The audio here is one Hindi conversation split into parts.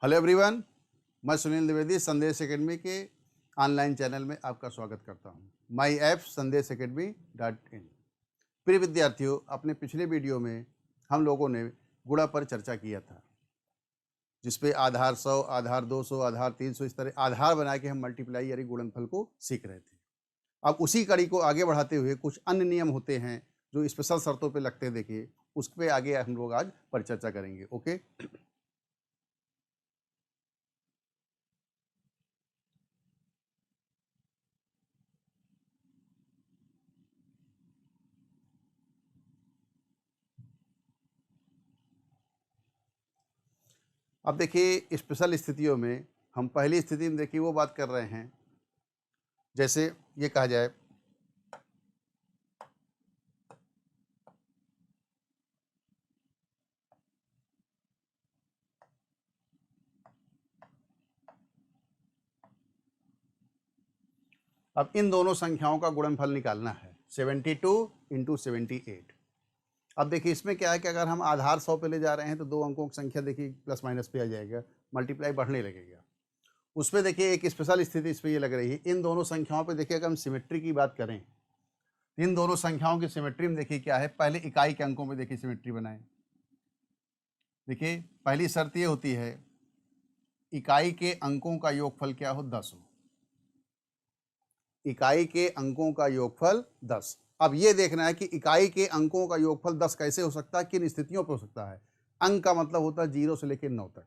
हेलो एवरीवन, मैं सुनील द्विवेदी संदेश एकेडमी के ऑनलाइन चैनल में आपका स्वागत करता हूं। माई ऐप संदेश एकेडमी .in। प्रिय विद्यार्थियों, अपने पिछले वीडियो में हम लोगों ने गुणा पर चर्चा किया था, जिसपे आधार 100, आधार 200, आधार 300 इस तरह आधार बना के हम मल्टीप्लाई यानी गुणनफल को सीख रहे थे। अब उसी कड़ी को आगे बढ़ाते हुए कुछ अन्य नियम होते हैं जो स्पेशल शर्तों पर लगते हैं। देखिए, उस पर आगे हम लोग आज पर चर्चा करेंगे। ओके, अब देखिए स्पेशल स्थितियों में हम पहली स्थिति में देखिए वो बात कर रहे हैं, जैसे ये कहा जाए अब इन दोनों संख्याओं का गुणनफल निकालना है 72 इंटू 78। अब देखिए इसमें क्या है कि अगर हम आधार 100 पे ले जा रहे हैं तो दो अंकों की संख्या देखिए प्लस माइनस पे आ जाएगा, मल्टीप्लाई बढ़ने लगेगा। उसमें देखिए एक स्पेशल स्थिति इस पर ये लग रही है, इन दोनों संख्याओं पे देखिए अगर हम सिमेट्री की बात करें, इन दोनों संख्याओं की सिमेट्री में देखिए क्या है, पहले इकाई के अंकों में देखिए सिमेट्री बनाएं। देखिए पहली शर्त ये होती है इकाई के अंकों का योगफल क्या हो, 10 हो। इकाई के अंकों का योगफल 10। अब ये देखना है कि इकाई के अंकों का योगफल 10 कैसे हो सकता है, किन स्थितियों पर हो सकता है। अंक का मतलब होता है 0 से लेकर 9 तक।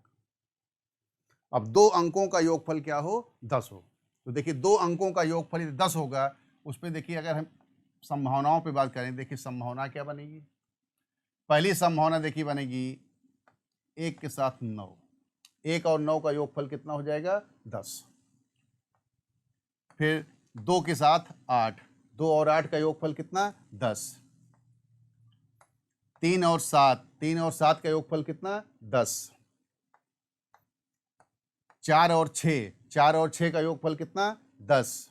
अब दो अंकों का योगफल क्या हो, 10 हो। तो देखिए दो अंकों का योगफल यदि 10 होगा, उस पर देखिए अगर हम संभावनाओं पे बात करें, देखिए संभावना क्या बनेगी। पहली संभावना देखिए बनेगी 1 के साथ 9। 1 और 9 का योगफल कितना हो जाएगा, 10। फिर 2 के साथ 8, 2 और 8 का योगफल कितना, 10। 3 और 7, 3 और 7 का योगफल कितना, 10। 4 और 6, 4 और 6 का योगफल कितना, 10।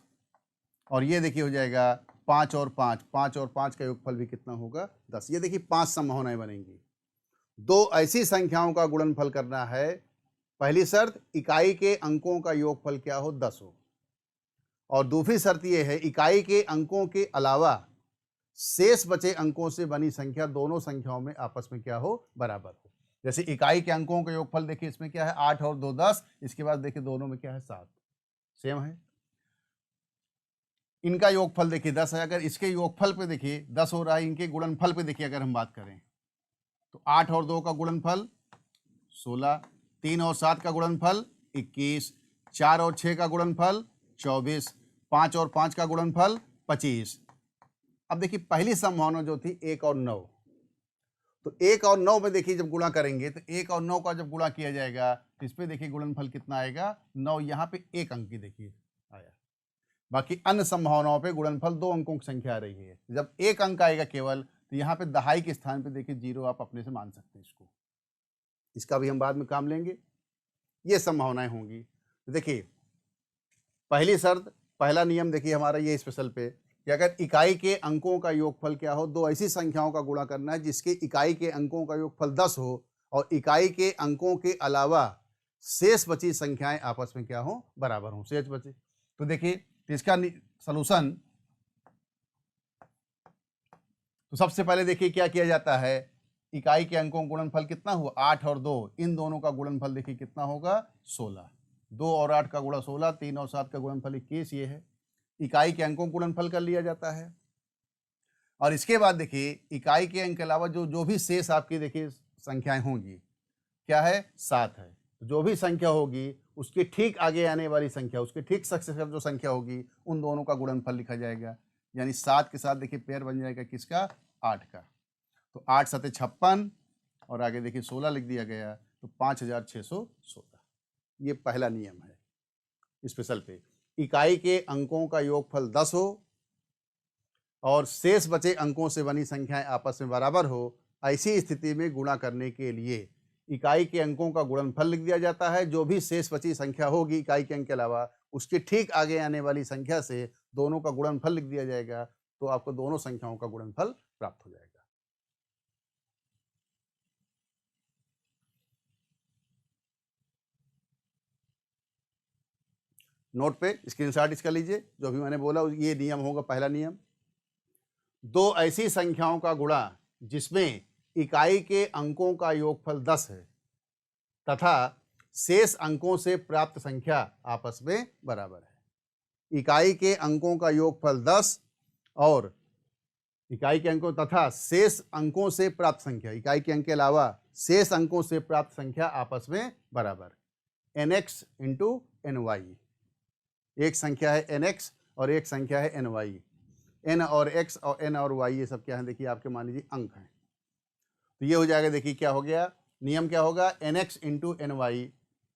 और ये देखिए हो जाएगा 5 और 5, 5 और 5 का योगफल भी कितना होगा, 10। ये देखिए 5 संभावनाएं बनेंगी। दो ऐसी संख्याओं का गुणनफल करना है। पहली शर्त इकाई के अंकों का योगफल क्या हो, 10 हो। और दूसरी शर्त यह है इकाई के अंकों के अलावा शेष बचे अंकों से बनी संख्या दोनों संख्याओं में आपस में क्या हो, बराबर हो। जैसे इकाई के अंकों का योगफल देखिए इसमें क्या है, 8 और 2 10। इसके बाद देखिए दोनों में क्या है, 7, सेम है। इनका योगफल देखिए 10 है। अगर इसके योगफल पे देखिए 10 हो रहा है, इनके गुणनफल पे देखिए अगर हम बात करें तो 8 और 2 का गुणनफल 16, 3 और 7 का गुणनफल 21, 4 और 6 का गुणनफल 24, 5 और 5 का गुणनफल 25। अब देखिए पहली संभावना जो थी 1 और 9, तो 1 और 9 में देखिए जब गुणा करेंगे तो 1 और 9 का जब गुणा किया जाएगा तो इस पे देखिए गुणनफल कितना आएगा, 9। यहाँ पे एक अंक की देखिए आया। बाकी अन्य संभावनाओं पे गुणनफल 2 अंकों की संख्या आ रही है। जब एक अंक आएगा केवल, तो यहाँ पे दहाई के स्थान पे देखिए 0 आप अपने से मान सकते हैं इसको। इसका भी हम बाद में काम लेंगे। ये संभावनाएं होंगी। तो देखिए पहली शर्त, पहला नियम देखिए हमारा ये स्पेशल पे कि अगर इकाई के अंकों का योगफल क्या हो, दो ऐसी संख्याओं का गुणा करना है जिसके इकाई के अंकों का योगफल 10 हो और इकाई के अंकों के अलावा शेष बची संख्याएं आपस में क्या हो, बराबर हो, शेष बचे। तो देखिए तो इसका सलूशन, तो सबसे पहले देखिए क्या किया जाता है, इकाई के अंकों का गुणनफल कितना हुआ, 8 और 2, इन दोनों का गुणनफल देखिए कितना होगा, 16। 2 और 8 का गुणा 16, 3 और 7 का गुणनफल 21। ये है इकाई के अंकों को गुणनफल कर लिया जाता है। और इसके बाद देखिए इकाई के अंक के अलावा जो भी शेष आपकी देखिए संख्याएं होंगी, क्या है, 7 है। तो जो भी संख्या होगी उसके ठीक आगे आने वाली संख्या, उसके ठीक सक्सेसर जो संख्या होगी, उन दोनों का गुणनफल लिखा जाएगा। यानी 7 के साथ देखिए पेयर बन जाएगा किसका, 8 का। तो 8 7 56 और आगे देखिए 16 लिख दिया गया, तो 5616। ये पहला नियम है स्पेशल पे। इकाई के अंकों का योगफल 10 हो और शेष बचे अंकों से बनी संख्याएं आपस में बराबर हो, ऐसी स्थिति में गुणा करने के लिए इकाई के अंकों का गुणनफल लिख दिया जाता है। जो भी शेष बची संख्या होगी इकाई के अंक के अलावा, उसके ठीक आगे आने वाली संख्या से दोनों का गुणनफल लिख दिया जाएगा, तो आपको दोनों संख्याओं का गुणनफल प्राप्त हो जाएगा। नोट पे स्क्रीनशॉट इसका लीजिए, जो भी मैंने बोला ये नियम होगा। पहला नियम, दो ऐसी संख्याओं का गुणा जिसमें इकाई के अंकों का योगफल 10 है तथा शेष अंकों से प्राप्त संख्या आपस में बराबर है। इकाई के अंकों का योगफल 10 और इकाई के अंकों तथा शेष अंकों से प्राप्त संख्या, इकाई के अंक के अलावा शेष अंकों से प्राप्त संख्या आपस में बराबर। nx इंटू ny, एक संख्या है nx और एक संख्या है ny। n और x और n और y ये सब क्या है, देखिए आपके मान लीजिए अंक हैं। तो ये हो जाएगा, देखिए क्या हो गया, नियम क्या होगा, nx इंटू ny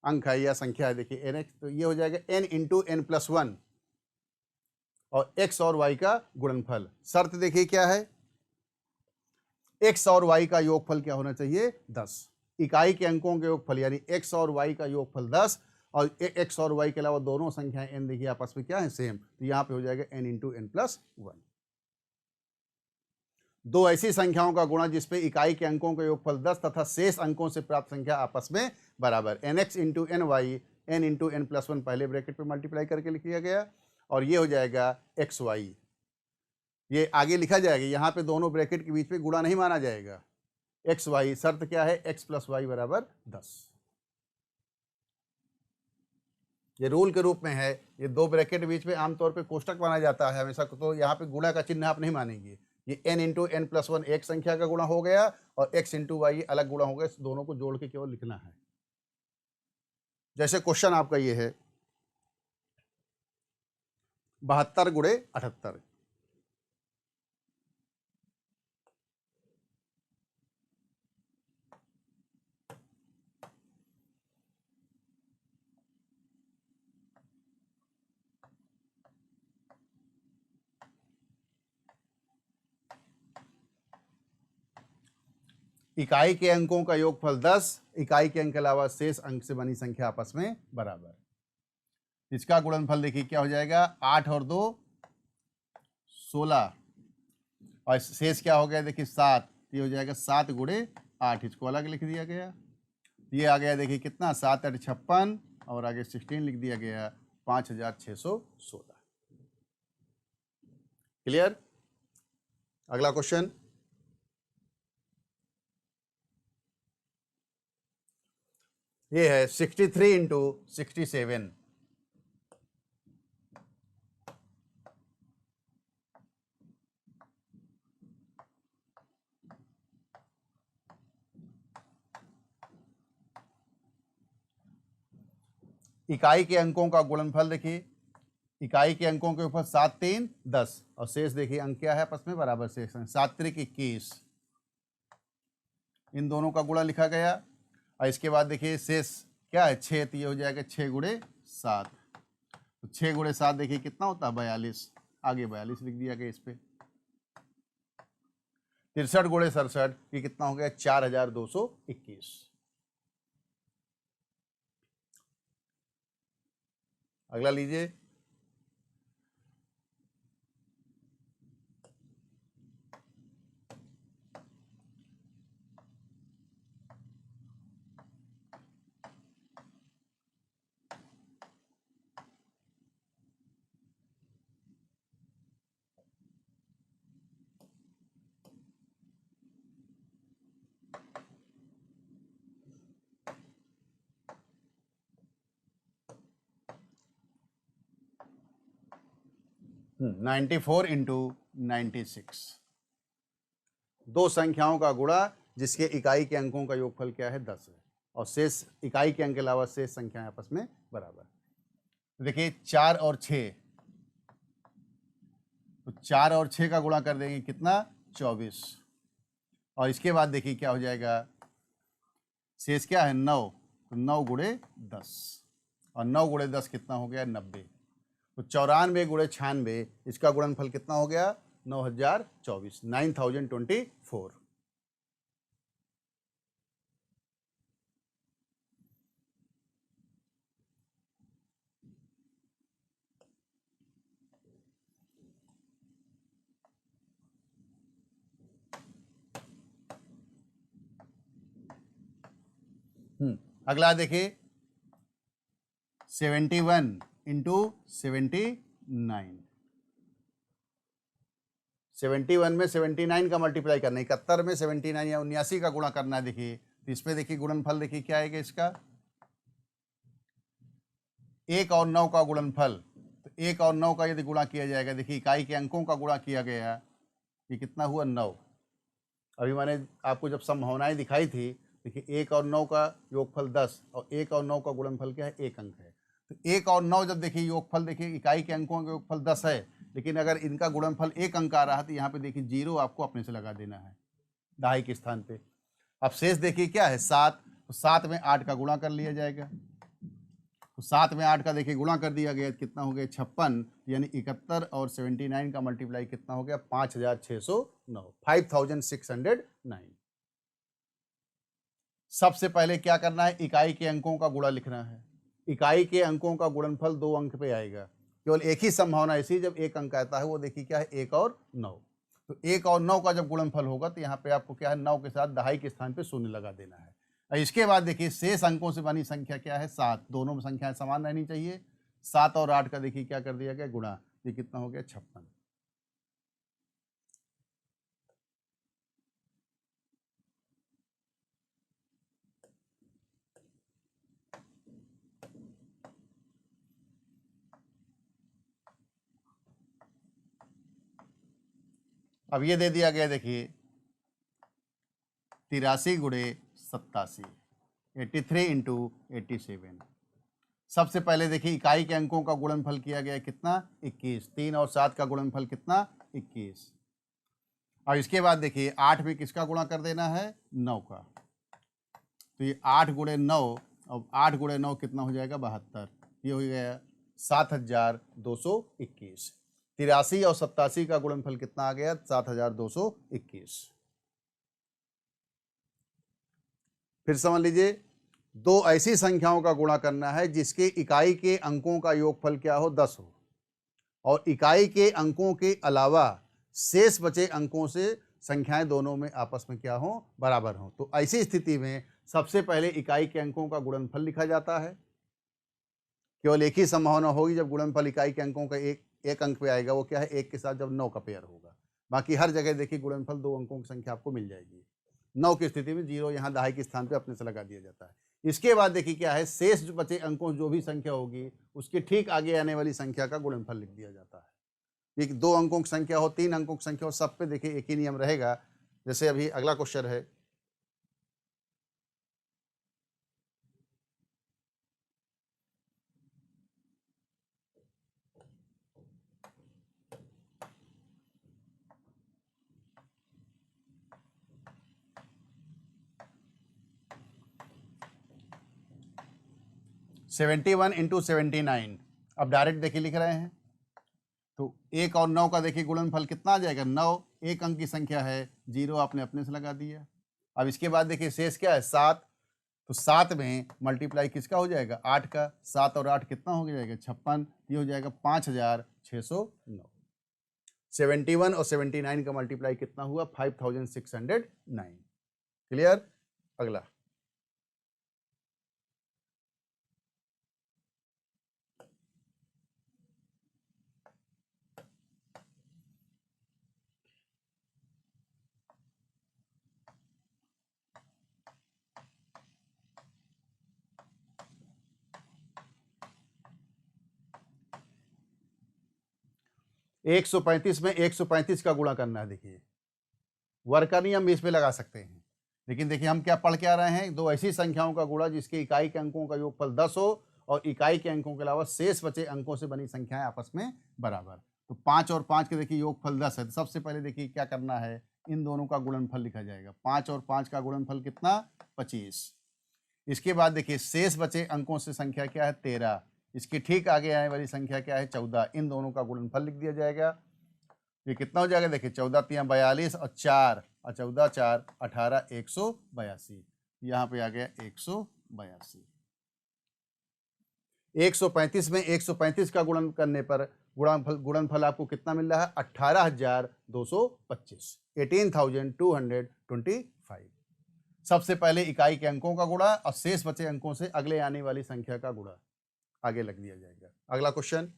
अंक है या संख्या है, देखिए nx, तो ये हो जाएगा n इंटू n प्लस 1 और x और y का गुणनफल। शर्त देखिए क्या है, x और y का योगफल क्या होना चाहिए, 10। इकाई के अंकों के योगफल यानी x और y का योगफल 10 और x और y के अलावा दोनों संख्याएं n देखिए आपस में क्या है, सेम। तो यहाँ पे हो जाएगा n इंटू n प्लस 1। दो ऐसी संख्याओं का गुणा जिसपे इकाई के अंकों का योगफल 10 तथा शेष अंकों से प्राप्त संख्या आपस में बराबर। nx into ny, n into n plus 1 पहले ब्रैकेट पे मल्टीप्लाई करके लिख दिया गया और ये हो जाएगा xy, ये आगे लिखा जाएगा। यहाँ पे दोनों ब्रैकेट के बीच में गुणा नहीं माना जाएगा। xy, शर्त क्या है, x प्लस वाई बराबर 10। ये रूल के रूप में है। ये दो ब्रैकेट के बीच में आमतौर पे कोष्टक माना जाता है हमेशा, तो यहाँ पे गुणा का चिन्ह आप नहीं मानेंगे। ये n इंटू n प्लस 1 एक संख्या का गुणा हो गया और x इंटू वाई अलग गुणा हो गया। दोनों को जोड़ के केवल लिखना है। जैसे क्वेश्चन आपका ये है 72 गुणे 78। इकाई के अंकों का योगफल 10, इकाई के अंक के अलावा शेष अंक से बनी संख्या आपस में बराबर। इसका गुणनफल देखिए क्या हो जाएगा, 8 और 2 16 और शेष क्या हो गया, देखिए 7। ये हो जाएगा 7 गुणे 8, इसको अलग लिख दिया गया। ये आ गया देखिए कितना, 7 8 56 और आगे 16 लिख दिया गया, 5616। क्लियर। अगला क्वेश्चन, ये है 63 इंटू 67। इकाई के अंकों का गुणनफल देखिए, इकाई के अंकों के ऊपर 7 3 10 और शेष देखिए अंक क्या है आपस में बराबर। शेष 7 3 21, इन दोनों का गुणा लिखा गया। और इसके बाद देखिए शेष क्या है, 6, तो ये हो जाएगा 6 गुणे 7। तो 6 गुणे 7 देखिए कितना होता है, 42। आगे 42 लिख दिया गया इस पे। 63 गुणे 67, ये कितना हो गया, 4221। अगला लीजिए, हम्म, 94 इंटू 96। दो संख्याओं का गुणा जिसके इकाई के अंकों का योगफल क्या है, 10 है और शेष इकाई के अंक के अलावा शेष संख्याएं आपस में बराबर। तो देखिए 4 और 6, तो 4 और 6 का गुणा कर देंगे कितना, 24। और इसके बाद देखिए क्या हो जाएगा, शेष क्या है 9, तो 9 गुणे 10 और 9 गुणे 10 कितना हो गया, 90। तो 94 गुणे 96, इसका गुणनफल कितना हो गया, 9024, 9024। अगला देखिए 71 इंटू 79, 71 में 79 का मल्टीप्लाई करना है, 71 में 79 या 79 का गुणा करना है। देखिए तो इसमें देखिए गुणनफल देखिए क्या आएगा इसका, 1 और 9 का गुणनफल। तो 1 और 9 का यदि गुणा किया जाएगा, देखिए इकाई के अंकों का गुणा किया गया, ये कितना हुआ 9। अभी मैंने आपको जब संभावनाएं दिखाई थी, देखिए 1 और 9 का योगफल 10 और 1 और 9 का गुणनफल क्या है, 1 अंक है। तो 1 और 9 जब देखिए योगफल, देखिए इकाई के अंकों का योगफल 10 है, लेकिन अगर इनका गुणनफल 1 अंक आ रहा है तो यहाँ पे देखिए 0 आपको अपने से लगा देना है दहाई के स्थान पे। अब शेष देखिए क्या है 7, तो 7 में 8 का गुणा कर लिया जाएगा। तो 7 में 8 का देखिए गुणा कर दिया गया, कितना हो गया 56, यानी 71 और 79 का मल्टीप्लाई कितना हो गया 5609, 5609। सबसे पहले क्या करना है, इकाई के अंकों का गुणा लिखना है। इकाई के अंकों का गुणनफल 2 अंक पे आएगा, केवल एक ही संभावना ऐसी जब 1 अंक आता है, वो देखिए क्या है 1 और 9। तो 1 और 9 का जब गुणनफल होगा तो यहाँ पे आपको क्या है 9 के साथ दहाई के स्थान पे शून्य लगा देना है। और इसके बाद देखिए शेष अंकों से बनी संख्या क्या है 7, दोनों में संख्याएं समान रहनी चाहिए। 7 और 8 का देखिए क्या कर दिया गया गुणा, ये कितना हो गया 56। अब ये दे दिया गया देखिए 83 गुणे 87, 83 इंटू 87। सबसे पहले देखिए इकाई के अंकों का गुणनफल किया गया कितना 21, 3 और 7 का गुणनफल कितना 21। और इसके बाद देखिए 8 में किसका गुणा कर देना है 9 का। तो ये 8 गुणे 9, अब 8 गुणे 9 कितना हो जाएगा 72, ये हो गया 7221। 83 और 87 का गुणनफल कितना आ गया 7221। फिर समझ लीजिए दो ऐसी संख्याओं का गुणा करना है जिसके इकाई के अंकों का योगफल क्या हो 10 हो, और इकाई के अंकों के अलावा शेष बचे अंकों से संख्याएं दोनों में आपस में क्या हो बराबर हो। तो ऐसी स्थिति में सबसे पहले इकाई के अंकों का गुणनफल लिखा जाता है। केवल एक ही संभावना होगी जब गुणनफल इकाई के अंकों का एक अंक पे आएगा, वो क्या है 1 के साथ जब 9 का पेयर होगा। बाकी हर जगह देखिए गुणनफल 2 अंकों की संख्या आपको मिल जाएगी। 9 की स्थिति में 0 यहाँ दहाई के स्थान पे अपने से लगा दिया जाता है। इसके बाद देखिए क्या है शेष जो बचे अंकों जो भी संख्या होगी उसके ठीक आगे आने वाली संख्या का गुणनफल लिख दिया जाता है। एक 2 अंकों की संख्या हो, 3 अंकों की संख्या हो, सब पे देखिए एक ही नियम रहेगा। जैसे अभी अगला क्वेश्चन है, सेवेंटी 1 इंटू 79। अब डायरेक्ट देखिए लिख रहे हैं, तो 1 और 9 का देखिए गुणनफल कितना आ जाएगा 9, एक अंक की संख्या है, 0 आपने अपने से लगा दिया। अब इसके बाद देखिए शेष क्या है 7, तो 7 में मल्टीप्लाई किसका हो जाएगा 8 का, 7 और 8 कितना हो जाएगा 56, ये हो जाएगा 5609। 71 और 79 का मल्टीप्लाई कितना हुआ 5609। क्लियर। अगला, एक 135 में 135 का गुणा करना है। देखिए वर्ग का नियम भी इसमें लगा सकते हैं, लेकिन देखिए हम क्या पढ़ के आ रहे हैं, दो ऐसी संख्याओं का गुणा जिसके इकाई के अंकों का योगफल 10 हो और इकाई के अंकों के अलावा शेष बचे अंकों से बनी संख्याएं आपस में बराबर। तो 5 और 5 के देखिए योगफल 10 है, तो सबसे पहले देखिए क्या करना है, इन दोनों का गुणनफल लिखा जाएगा। 5 और 5 का गुणनफल कितना 25। इसके बाद देखिए शेष बचे अंकों से संख्या क्या है 13, इसके ठीक आगे आने वाली संख्या क्या है 14, इन दोनों का गुणनफल लिख दिया जाएगा। ये कितना हो जाएगा देखिए 14 3 42 और 4 और 14 4 18 182, यहाँ पे आ गया 182। 135 में 135 का गुणन करने पर गुणनफल आपको कितना मिल रहा है 18225, 18225। सबसे पहले इकाई के अंकों का गुणा और शेष बचे अंकों से अगले आने वाली संख्या का गुणा। आगे लग दिया जाएगा। अगला क्वेश्चन,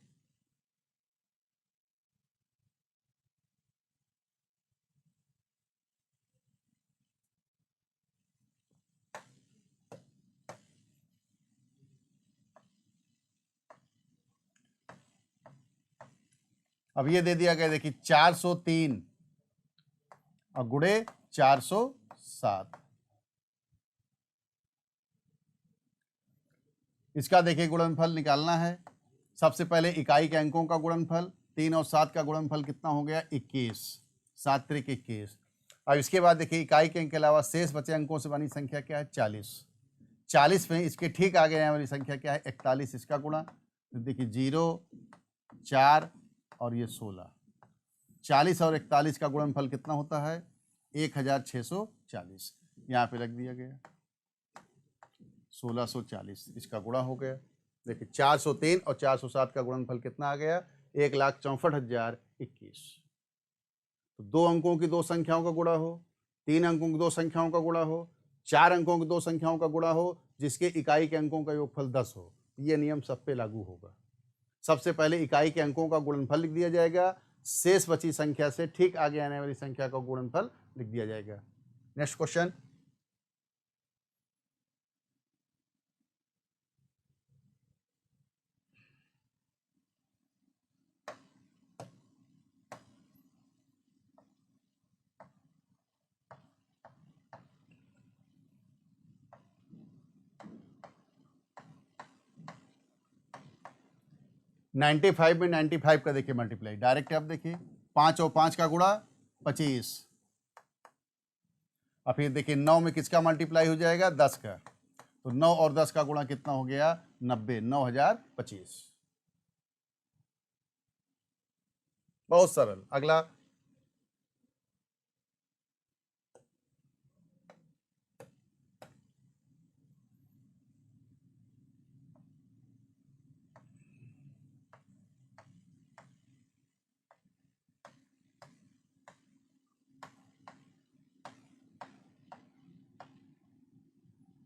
अब ये दे दिया गया, देखिए 403 और गुणे 407। इसका देखिए गुणनफल निकालना है। सबसे पहले इकाई के अंकों का गुणनफल, 3 और 7 का गुणनफल कितना हो गया 21, 7 त्रिक 21। अब इसके बाद देखिए इकाई के अंक के अलावा शेष बचे अंकों से बनी संख्या क्या है 40। 40 में इसके ठीक आगे आने वाली संख्या क्या है 41, इसका गुणा। तो देखिए 0, 4 और ये 16। 40 और 41 का गुणनफल कितना होता है 1640। यहाँ पे रख दिया गया 1640, इसका गुणा हो गया। देखिए 403 और 407 का गुणनफल कितना आ गया 1,64,021। तो 2 अंकों की 2 संख्याओं का गुणा हो, 3 अंकों की 2 संख्याओं का गुणा हो, 4 अंकों की 2 संख्याओं का गुणा हो, जिसके इकाई के अंकों का योगफल 10 हो। ये नियम सब पे लागू होगा। सबसे पहले इकाई के अंकों का गुणनफल लिख दिया जाएगा, शेष बची संख्या से ठीक आगे आने वाली संख्या का गुणनफल लिख दिया जाएगा। नेक्स्ट क्वेश्चन, नाइन्टी फाइव में 95 का देखिए मल्टीप्लाई डायरेक्ट। आप देखिए 5 और 5 का गुणा 25। और फिर देखिए 9 में किसका मल्टीप्लाई हो जाएगा 10 का। तो 9 और 10 का गुणा कितना हो गया 90, 9025। बहुत सरल। अगला,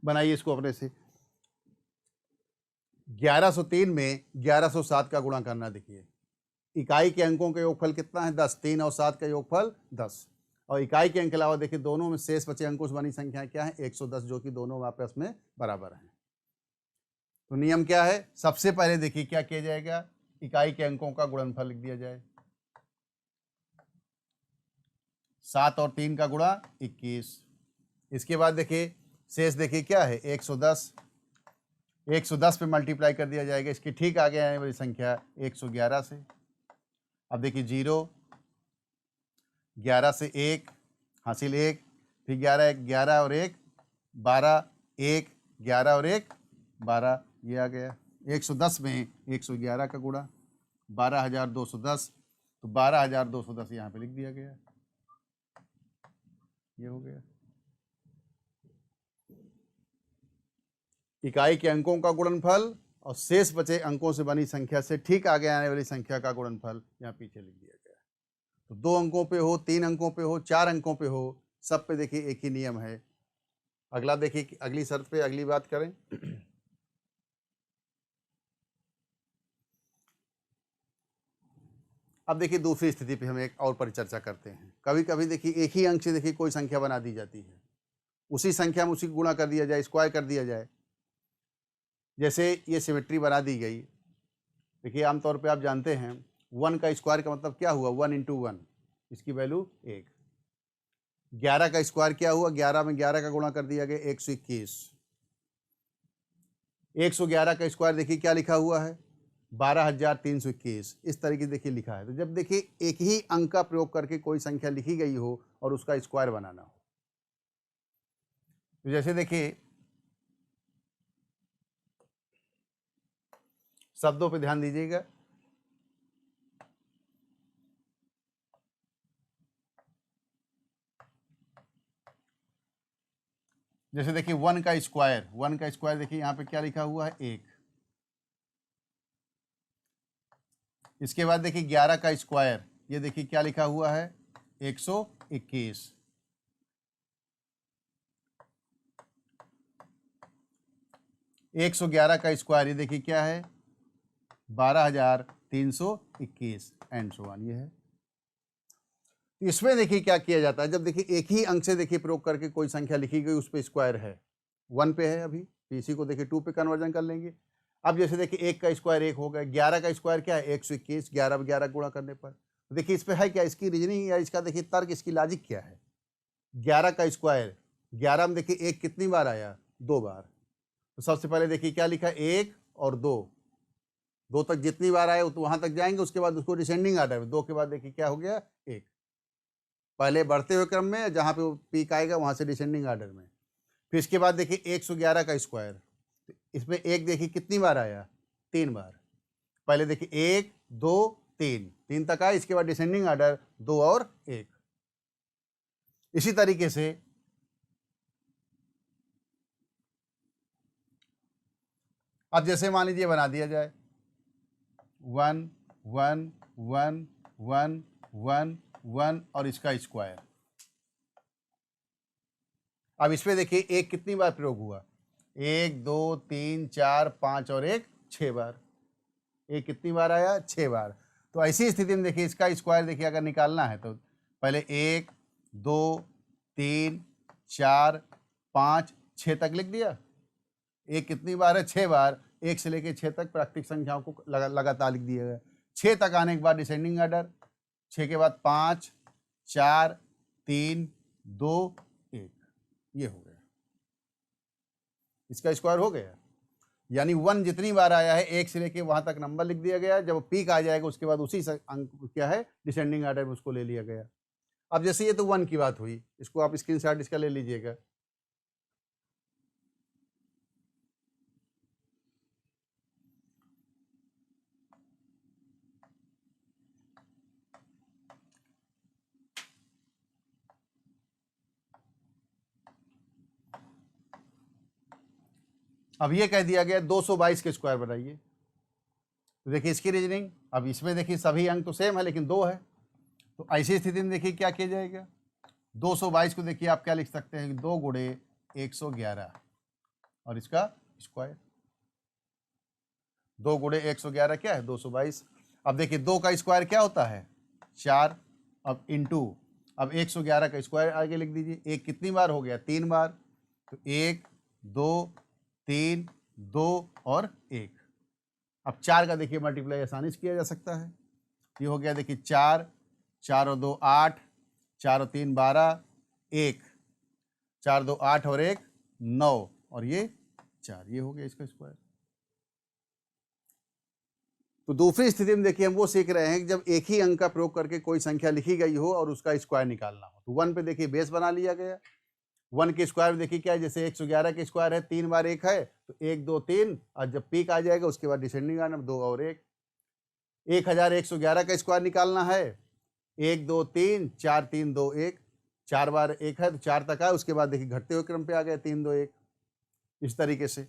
बनाइए इसको अपने से। 1103 में 1107 का गुणा करना। देखिए इकाई के अंकों का योगफल कितना है 10, 3 और 7 का योगफल 10। और इकाई के अंक के अलावा देखिए दोनों में शेष बचे अंकों से बनी संख्या क्या है 110, जो कि दोनों आपस में बराबर हैं। तो नियम क्या है, सबसे पहले देखिए क्या किया जाएगा, इकाई के अंकों का गुणनफल लिख दिया जाए। 7 और 3 का गुणा 21। इसके बाद देखिए शेष देखिए क्या है 110, 110 पे मल्टीप्लाई कर दिया जाएगा। इसकी ठीक आगे आने वाली संख्या 111 से। अब देखिए 0, 11 से 1 हासिल 1, फिर 11, 11 और 1 12, 1 11 और 1 12, ये आ गया। 110 में 111 का गुणा 12,210, तो 12,210 यहाँ पे लिख दिया गया। ये हो गया इकाई के अंकों का गुणनफल और शेष बचे अंकों से बनी संख्या से ठीक आगे आने वाली संख्या का गुणनफल यहाँ पीछे लिख दिया गया। तो 2 अंकों पे हो, 3 अंकों पे हो, 4 अंकों पे हो, सब पे देखिए एक ही नियम है। अगला देखिए अगली शर्त पे अगली बात करें। अब देखिए दूसरी स्थिति पे हम एक और परिचर्चा करते हैं। कभी कभी देखिए एक ही अंक से देखिए कोई संख्या बना दी जाती है, उसी संख्या में उसी को गुणा कर दिया जाए, स्क्वायर कर दिया जाए। जैसे ये सिमेट्री बना दी गई। देखिए आमतौर पे आप जानते हैं 1 का स्क्वायर का मतलब क्या हुआ 1 इंटू 1, इसकी वैल्यू 1। 11 का स्क्वायर क्या हुआ, 11 में 11 का गुणा कर दिया गया 121। 111 का स्क्वायर देखिए क्या लिखा हुआ है 12,321। इस तरीके से देखिए लिखा है। तो जब देखिए एक ही अंक का प्रयोग करके कोई संख्या लिखी गई हो और उसका स्क्वायर बनाना हो, तो जैसे देखिए शब्दों पे ध्यान दीजिएगा। जैसे देखिए 1 का स्क्वायर, 1 का स्क्वायर देखिए यहाँ पे क्या लिखा हुआ है 1। इसके बाद देखिए 11 का स्क्वायर, ये देखिए क्या लिखा हुआ है 121। 111 का स्क्वायर, ये देखिए क्या है 12,321 एंड सो ऑन। ये है। इसमें देखिए क्या किया जाता है, जब देखिए एक ही अंक से देखिए प्रयोग करके कोई संख्या लिखी गई, उस पे स्क्वायर है, 1 पे है अभी, तो इसी को देखिए 2 पे कन्वर्जन कर लेंगे। अब जैसे देखिए 1 का स्क्वायर 1 हो गया, 11 का स्क्वायर क्या है 121, 11 पे 11 गुणा करने पर। तो देखिए इस पे है क्या, इसकी रीजनिंग या इसका देखिए तर्क, इसकी लॉजिक क्या है। 11 का स्क्वायर, 11 में देखिए 1 कितनी बार आया, 2 बार। तो सबसे पहले देखिए क्या लिखा, 1 और 2, 2 तक जितनी बार आए तो वहां तक जाएंगे, उसके बाद उसको डिसेंडिंग आर्डर में, 2 के बाद देखिए क्या हो गया 1, पहले बढ़ते हुए क्रम में, जहां पे वो पीक आएगा वहां से डिसेंडिंग आर्डर में। फिर इसके बाद देखिए 111 का स्क्वायर, इसमें 1 देखिए कितनी बार आया, 3 बार। पहले देखिए 1 2 3, 3 तक आया, इसके बाद डिसेंडिंग आर्डर 2 और 1। इसी तरीके से अब जैसे मान लीजिए बना दिया जाए 1 1 1 1 1 1 और इसका स्क्वायर। अब इसमें देखिए 1 कितनी बार प्रयोग हुआ, 1 2 3 4 5 और 1 6 बार। 1 कितनी बार आया, 6 बार। तो ऐसी स्थिति में देखिए इसका स्क्वायर देखिए अगर निकालना है तो पहले 1 2 3 4 5 6 तक लिख दिया। 1 कितनी बार है, 6 बार। 1 से लेकर 6 तक प्राकृतिक संख्याओं को लगातार लिख दिया गया। 6 तक आने के बाद डिसेंडिंग आर्डर, 6 के बाद 5 4 3 2 1, ये हो गया, इसका स्क्वायर हो गया। यानी 1 जितनी बार आया है 1 से लेके वहां तक नंबर लिख दिया गया, जब पीक आ जाएगा उसके बाद उसी अंक क्या है डिसेंडिंग आर्डर में उसको ले लिया गया। अब जैसे ये तो 1 की बात हुई, इसको आप स्क्रीनशॉट इसका ले लीजिएगा। अब ये कह दिया गया 222 के स्क्वायर बनाइए। तो देखिए इसकी रीजनिंग, अब इसमें देखिए सभी अंक तो सेम है लेकिन 2 है, तो ऐसी स्थिति में देखिए क्या किया जाएगा, 222 को देखिए आप क्या लिख सकते हैं, 2 गुणे 111 और इसका स्क्वायर। 2 गुणे 111 क्या है 222। अब देखिए 2 का स्क्वायर क्या होता है 4, अब इंटू, अब 111 का स्क्वायर आगे लिख दीजिए। 1 कितनी बार हो गया 3 बार, तो 1 2 3 2 और 1। अब 4 का देखिए मल्टीप्लाई आसानी से किया जा सकता है। ये हो गया देखिए 4 4 और 2 8, 4 और 3 12, 1 4 2 8 और 1 9 और ये 4, ये हो गया इसका स्क्वायर। तो दूसरी स्थिति में देखिए हम वो सीख रहे हैं कि जब एक ही अंक का प्रयोग करके कोई संख्या लिखी गई हो और उसका स्क्वायर निकालना हो, तो 1 पे देखिए बेस बना लिया गया। 1 के स्क्वायर देखिए क्या है, जैसे 111 के स्क्वायर है 3 बार 1 है, तो 1 2 3 और जब पीक आ जाएगा उसके बाद डिसेंडिंग आना 2 और 1। 1111 का स्क्वायर निकालना है, 1 2 3 4 3 2 1, 4 बार 1 है तो 4 तक आया, उसके बाद देखिए घटते हुए क्रम पे आ गया 3 2 1, इस तरीके से।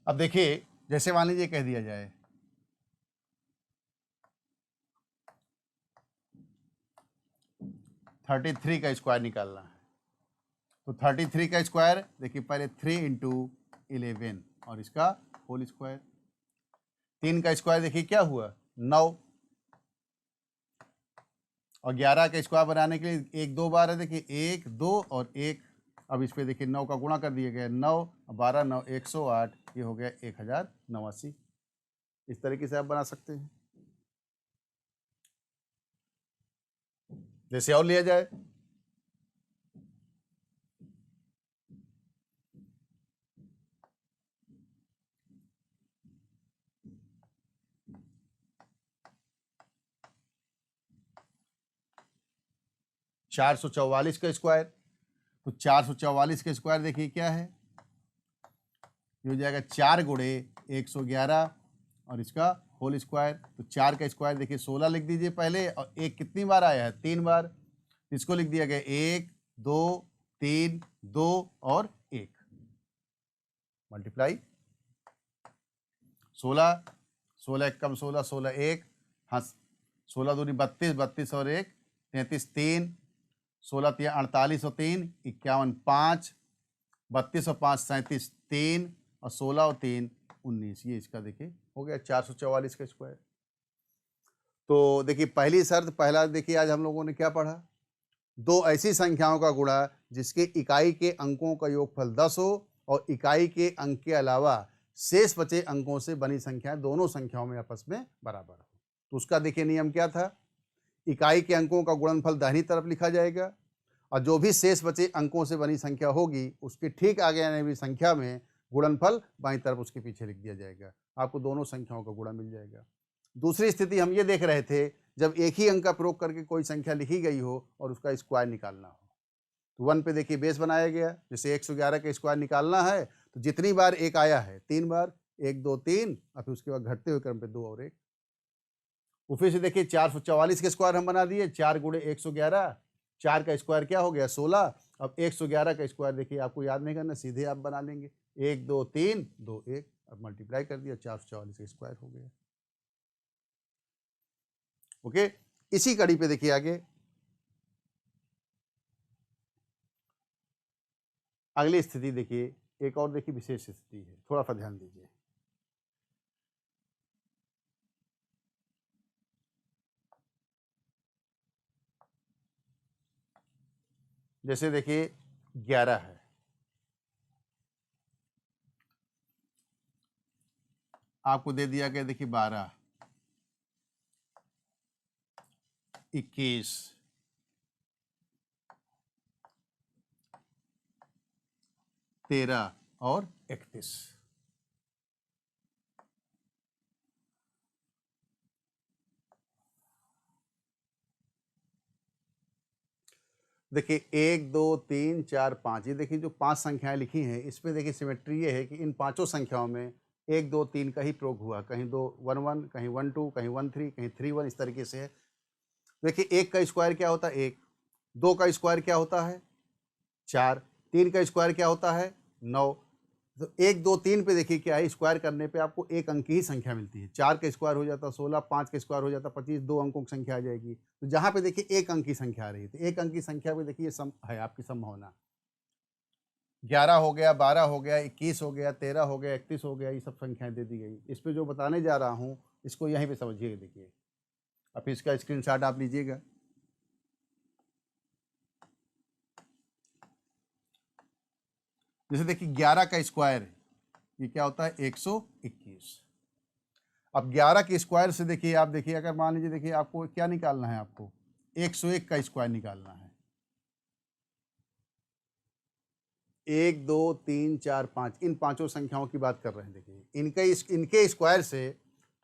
अब देखिए जैसे मान लीजिए कह दिया जाए 33 का स्क्वायर निकालना है, तो 33 का स्क्वायर देखिए पहले 3 इंटू 11 और इसका होल स्क्वायर। 3 का स्क्वायर देखिए क्या हुआ 9 और 11 का स्क्वायर बनाने के लिए 1 2 बार है, देखिए 1 2 और 1। अब इस पे देखिए 9 का गुणा कर दिया गया, 9 12 9 108, ये हो गया 1089। इस तरीके से आप बना सकते हैं। जैसे और लिया जाए 444 का स्क्वायर, तो 444 का स्क्वायर देखिए क्या है, ये हो जाएगा 4 गुणे 111 और इसका होल स्क्वायर। तो 4 का स्क्वायर देखिए 16 लिख दीजिए पहले, और 1 कितनी बार आया है 3 बार, इसको लिख दिया गया 1 2 3 2 और 1 मल्टीप्लाई 16, 16 एकम 16, 16 एक, हाँ 16 दूनी 32, 32 और एक 33, 3, 16 तिया 48 और 3 51, 5, 32 और 5 37, 3 और 16 और 3 19। ये इसका देखिए हो गया 444 का स्क्वायर। तो देखिए पहली शर्त, पहला देखिए आज हम लोगों ने क्या पढ़ा, दो ऐसी संख्याओं का गुणा जिसके इकाई के अंकों का योगफल 10 हो और इकाई के अंक के अलावा शेष बचे अंकों से बनी संख्या दोनों संख्याओं में आपस में बराबर हो। तो उसका देखिए नियम क्या था, इकाई के अंकों का गुणनफल दाहिनी तरफ लिखा जाएगा और जो भी शेष बचे अंकों से बनी संख्या होगी उसके ठीक आगे आने वाली संख्या में गुणनफल बाईं तरफ उसके पीछे लिख दिया जाएगा। आपको दोनों संख्याओं का गुणा मिल जाएगा। दूसरी स्थिति हम ये देख रहे थे, जब एक ही अंक का प्रयोग करके कोई संख्या लिखी गई हो और उसका स्क्वायर निकालना हो, तो 1 पे देखिए बेस बनाया गया। जैसे 111 का स्क्वायर निकालना है तो जितनी बार एक आया है 3 बार, 1 2 3 और फिर उसके बाद घटते हुए क्रम पे 2 और 1। वो फिर से देखिए 444 के स्क्वायर हम बना दिए, 4 गुणे 111, 4 का स्क्वायर क्या हो गया 16। अब 111 का स्क्वायर देखिए आपको याद नहीं करना, सीधे आप बना लेंगे 1 2 3 2 1, अब मल्टीप्लाई कर दिया 444 का स्क्वायर हो गया। ओके, इसी कड़ी पे देखिए आगे अगली स्थिति देखिए, एक और देखिए विशेष स्थिति है, थोड़ा सा ध्यान दीजिए। जैसे देखिए 11 है, आपको दे दिया गया देखिए 12, 21, 13 और 31। देखिए 1 2 3 4 5, ये देखिए जो 5 संख्याएं लिखी हैं इसमें देखिए सिमेट्री ये है कि इन पांचों संख्याओं में 1 2 3 का ही प्रयोग हुआ, कहीं 2 1 1, कहीं 1 2, कहीं 1 3, कहीं 3 1, इस तरीके से है। देखिए 1 का स्क्वायर क्या होता है 1, 2 का स्क्वायर क्या होता है 4, 3 का स्क्वायर क्या होता है 9। तो 1 2 3 पे देखिए क्या है, स्क्वायर करने पे आपको एक अंक की ही संख्या मिलती है। 4 का स्क्वायर हो जाता 16, 5 का स्क्वायर हो जाता 25, 2 अंकों की संख्या आ जाएगी। तो जहाँ पे देखिए एक अंक की संख्या आ रही है, तो एक अंक की संख्या पे देखिए सम है आपकी संभावना। 11 हो गया, 12 हो गया, 21 हो गया, 13 हो गया, 31 हो गया, ये सब संख्याएं दे दी गई। इस पे जो बताने जा रहा हूँ इसको यहीं पे समझिएगा। देखिए अब इसका स्क्रीनशॉट आप लीजिएगा। जैसे देखिए 11 का स्क्वायर ये क्या होता है 121। अब 11 के स्क्वायर से देखिए आप देखिए, अगर मान लीजिए देखिए आपको क्या निकालना है, आपको 101 का स्क्वायर निकालना है। 1 2 3 4 5, इन पांचों संख्याओं की बात कर रहे हैं। देखिए इनके स्क्वायर से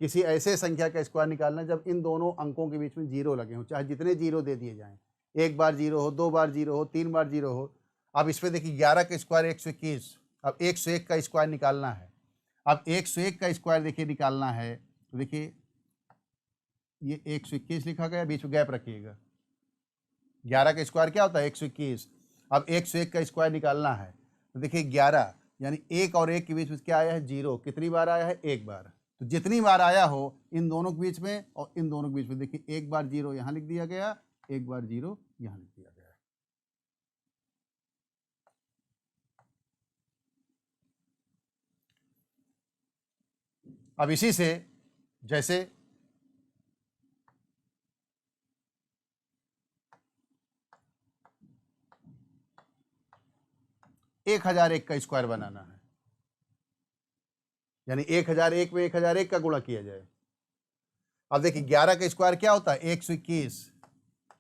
किसी ऐसे संख्या का स्क्वायर निकालना जब इन दोनों अंकों के बीच में जीरो लगे हों, चाहे जितने जीरो दे दिए जाएं, एक बार जीरो हो, 2 बार जीरो हो, 3 बार जीरो हो। अब इस पे देखिए 11 का स्क्वायर 121, अब 101 का स्क्वायर निकालना है। अब 101 का स्क्वायर देखिए निकालना है, तो देखिए ये 121 लिखा गया, बीच में गैप रखिएगा। 11 का स्क्वायर क्या होता है 121। अब 101 का स्क्वायर निकालना है, तो देखिए 11 यानी 1 और 1 के बीच में क्या आया है जीरो, कितनी बार आया है एक बार। तो जितनी बार आया हो इन दोनों के बीच में और इन दोनों के बीच में, देखिए एक बार जीरो यहाँ लिख दिया गया, एक बार जीरो यहाँ लिख दिया गया। अब इसी से जैसे 1001 का स्क्वायर बनाना है, यानी 1001 में 1001 का गुणा किया जाए। अब देखिए 11 का स्क्वायर क्या होता है 121,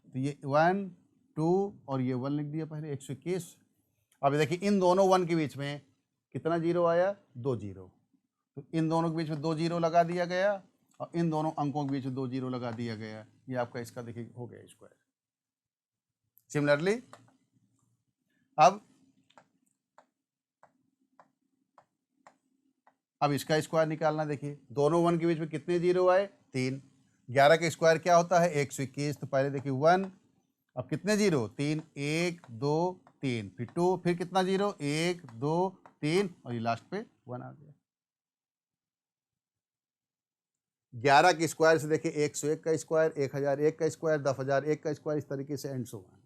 तो ये 1 2 और ये 1 लिख दिया पहले 121। अब देखिए इन दोनों 1 के बीच में कितना जीरो आया 2 जीरो, तो इन दोनों के बीच में 2 जीरो लगा दिया गया और इन दोनों अंकों के बीच में 2 जीरो लगा दिया गया। ये आपका इसका देखिए हो गया स्क्वायर। सिमिलरली अब इसका स्क्वायर निकालना, देखिए दोनों 1 के बीच में कितने जीरो आए 3। 11 का स्क्वायर क्या होता है 121, तो पहले देखिए 1, अब कितने जीरो 3, 1 2 3, फिर 2, फिर कितना जीरो 1 2 3 और ये लास्ट पे 1 आ गया। 11 के स्क्वायर से देखिए 101 का स्क्वायर, 1001 का स्क्वायर, 10,001 का स्क्वायर, इस तरीके से and so on.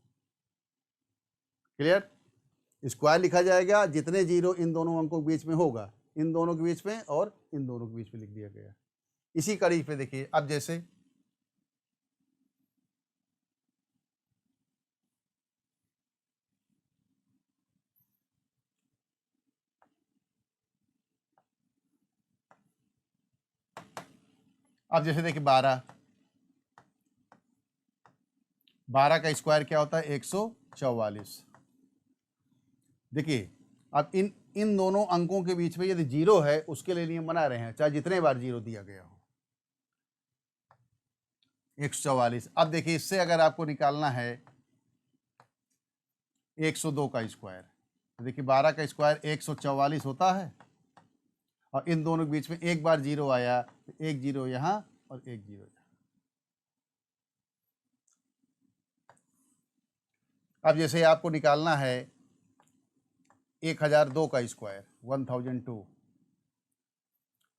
Clear? Square लिखा जाएगा जितने जीरो इन दोनों अंकों के बीच में होगा, इन दोनों के बीच में और इन दोनों के बीच में लिख दिया गया। इसी कड़ी पे देखिए अब जैसे देखिए 12 का स्क्वायर क्या होता है 144। देखिए अब इन दोनों अंकों के बीच में यदि जीरो है उसके लिए नियम बना रहे हैं, चाहे जितने बार जीरो दिया गया हो। 144। अब देखिए इससे अगर आपको निकालना है 102 का स्क्वायर, तो देखिए 12 का स्क्वायर 144 होता है और इन दोनों के बीच में एक बार जीरो आया तो एक जीरो यहाँ और एक जीरो यहाँ। अब जैसे आपको निकालना है 1002 का स्क्वायर 1002,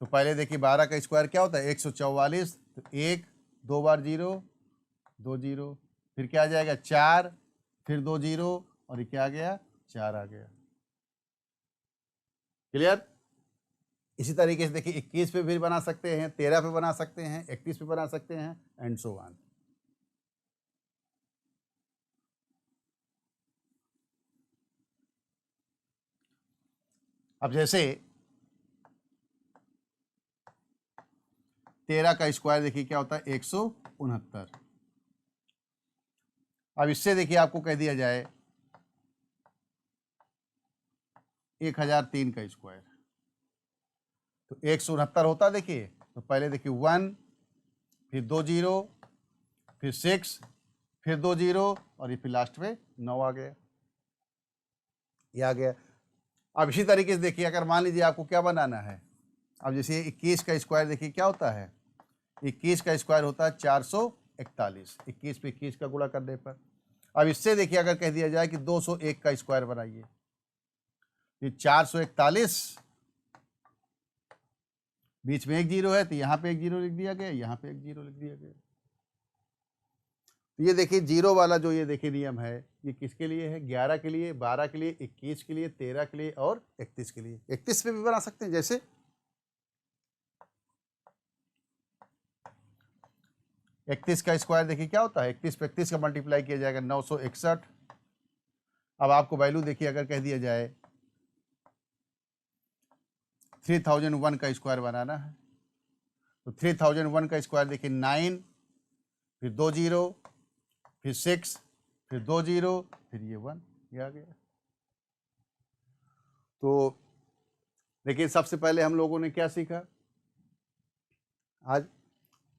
तो पहले देखिए 12 का स्क्वायर क्या होता है 144, तो एक दो बार जीरो, दो जीरो, फिर क्या आ जाएगा 4, फिर दो जीरो और ये क्या आ गया 4 आ गया। क्लियर? इसी तरीके से देखिए 21 पे भी बना सकते हैं, 13 पे बना सकते हैं, 31 पे बना सकते हैं एंड सो ऑन। अब जैसे 13 का स्क्वायर देखिए क्या होता है 169। अब इससे देखिए आपको कह दिया जाए 1003 का स्क्वायर, तो 169 होता देखिए, तो पहले देखिए 1, फिर दो जीरो, फिर 6, फिर दो जीरो और ये फिर लास्ट में 9 आ गया, ये आ गया। अब इसी तरीके से देखिए अगर मान लीजिए आपको क्या बनाना है, अब जैसे 21 का स्क्वायर देखिए क्या होता है 21 का स्क्वायर होता है 441, 21 पे 21 का गुणा करने पर। अब इससे देखिए अगर कह दिया जाए कि 201 का स्क्वायर बनाइए, ये 441 बीच में एक जीरो है तो यहाँ पे एक जीरो लिख दिया गया, यहाँ पे एक जीरो लिख दिया गया। तो ये देखिए जीरो वाला जो ये देखिए नियम है ये किसके लिए है 11 के लिए, 12 के लिए, 21 के लिए, 13 के लिए और 31 के लिए। 31 पे भी बना सकते हैं, जैसे 31 का स्क्वायर देखिए क्या होता है 31 पे 31 का मल्टीप्लाई किया जाएगा 961। अब आपको वैल्यू देखिए अगर कह दिया जाए 3001 का स्क्वायर बनाना है, तो 3001 का स्क्वायर देखिए 9, फिर दो जीरो, फिर 6, फिर दो जीरो, फिर ये 1, ये आ गया। तो देखिए सबसे पहले हम लोगों ने क्या सीखा आज,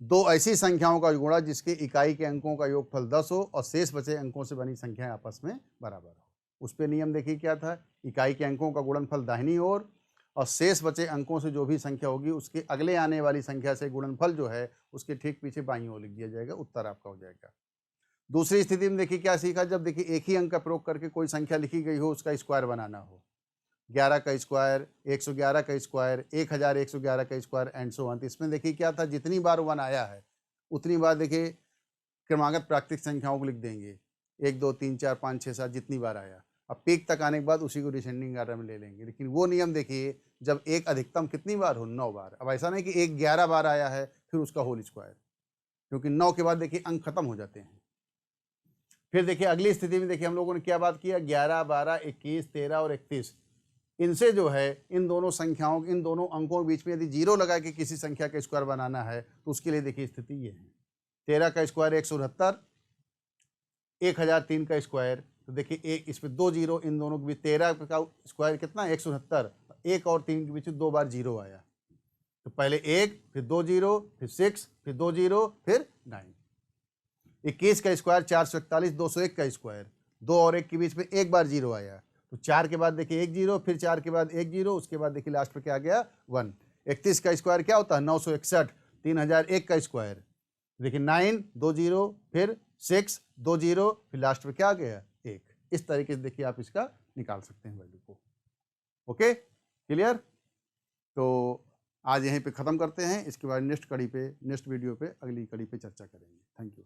दो ऐसी संख्याओं का गुणा जिसके इकाई के अंकों का योगफल 10 हो और शेष बचे अंकों से बनी संख्याएं आपस में बराबर हो। उस पे नियम देखिए क्या था, इकाई के अंकों का गुणनफल दाहिनी ओर और शेष बचे अंकों से जो भी संख्या होगी उसके अगले आने वाली संख्या से गुणनफल जो है उसके ठीक पीछे बाईं ओर लिख दिया जाएगा, उत्तर आपका हो जाएगा। दूसरी स्थिति में देखिए क्या सीखा, जब देखिए एक ही अंक का प्रयोग करके कोई संख्या लिखी गई हो उसका स्क्वायर बनाना हो, 11 का स्क्वायर, 111 का स्क्वायर, 1111 का स्क्वायर एंड सो ऑन। इसमें देखिए क्या था, जितनी बार 1 आया है उतनी बार देखिए क्रमागत प्राकृतिक संख्याओं को लिख देंगे, 1 2 3 4 5 6 7 जितनी बार आया। अब पीक तक आने के बाद उसी को डिसेंडिंग आर्डर में ले लेंगे, लेकिन वो नियम देखिए जब एक अधिकतम कितनी बार हो 9 बार। अब ऐसा नहीं कि एक 11 बार आया है फिर उसका होल स्क्वायर, क्योंकि 9 के बाद देखिए अंक खत्म हो जाते हैं। फिर देखिए अगली स्थिति में देखिए हम लोगों ने क्या बात किया, 11 12 21 13 और 31, इनसे जो है इन दोनों संख्याओं इन दोनों अंकों के बीच में यदि जीरो लगा के किसी संख्या का स्क्वायर बनाना है तो उसके लिए देखिए स्थिति ये है, 13 का स्क्वायर 169, 1003 का स्क्वायर, तो देखिए एक इसमें दो जीरो इन दोनों के बीच, 13 का स्क्वायर कितना 169, एक और 3 के बीच में दो बार जीरो आया, तो पहले एक, फिर दो जीरो, फिर 6, फिर दो जीरो, फिर 9। 21 का स्क्वायर 441, 201 का स्क्वायर, दो और एक के बीच में एक बार जीरो आया, तो 4 के बाद देखिए एक जीरो, फिर 4 के बाद एक जीरो, उसके बाद देखिए लास्ट पे क्या आ गया 1। 31 का स्क्वायर क्या होता है 961, 3001 का स्क्वायर, देखिए 9 दो जीरो, फिर 6 दो जीरो, फिर लास्ट में क्या आ गया 1। इस तरीके से देखिए आप इसका निकाल सकते हैं वैल्यू को। Okay clear? तो आज यहीं पे ख़त्म करते हैं। इसके बाद नेक्स्ट वीडियो पे अगली कड़ी पे चर्चा करेंगे। Thank you.